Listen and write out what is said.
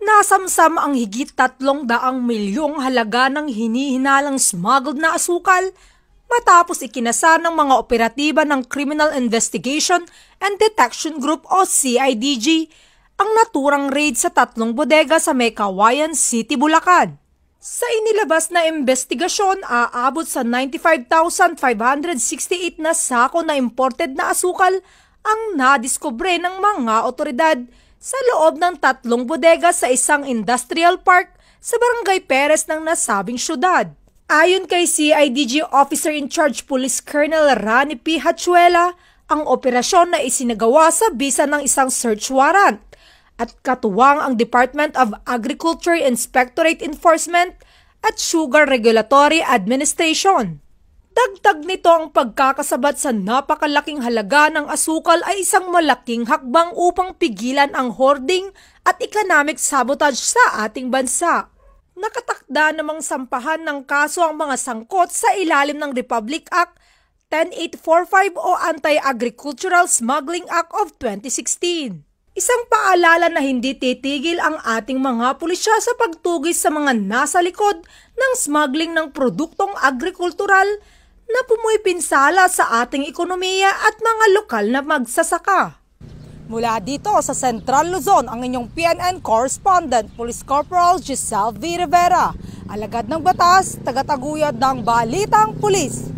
Nasamsam ang higit 300 milyong halaga ng hinihinalang smuggled na asukal matapos ikinasa ng mga operatiba ng Criminal Investigation and Detection Group o CIDG ang naturang raid sa 3 bodega sa may Cauayan City, Bulacan. Sa inilabas na investigasyon, aabot sa 95,568 na sako na imported na asukal ang nadiskubre ng mga otoridad sa loob ng 3 bodega sa isang industrial park sa Barangay Perez ng nasabing syudad. Ayon kay CIDG Officer in Charge Police Colonel Rani P. Hachuela, ang operasyon na isinagawa sa bisa ng isang search warrant at katuwang ang Department of Agriculture Inspectorate Enforcement at Sugar Regulatory Administration. Dagdag nito ang pagkakasabat sa napakalaking halaga ng asukal ay isang malaking hakbang upang pigilan ang hoarding at economic sabotage sa ating bansa. Nakatakda namang sampahan ng kaso ang mga sangkot sa ilalim ng Republic Act 10845 o Anti-Agricultural Smuggling Act of 2016. Isang paalala na hindi titigil ang ating mga pulisya sa pagtugis sa mga nasa likod ng smuggling ng produktong agrikultural na pumupinsala sa ating ekonomiya at mga lokal na magsasaka. Mula dito sa Central Luzon, ang inyong PNN correspondent, Police Corporal Giselle V. Rivera, alagad ng batas, tagataguyod ng Balitang Pulis.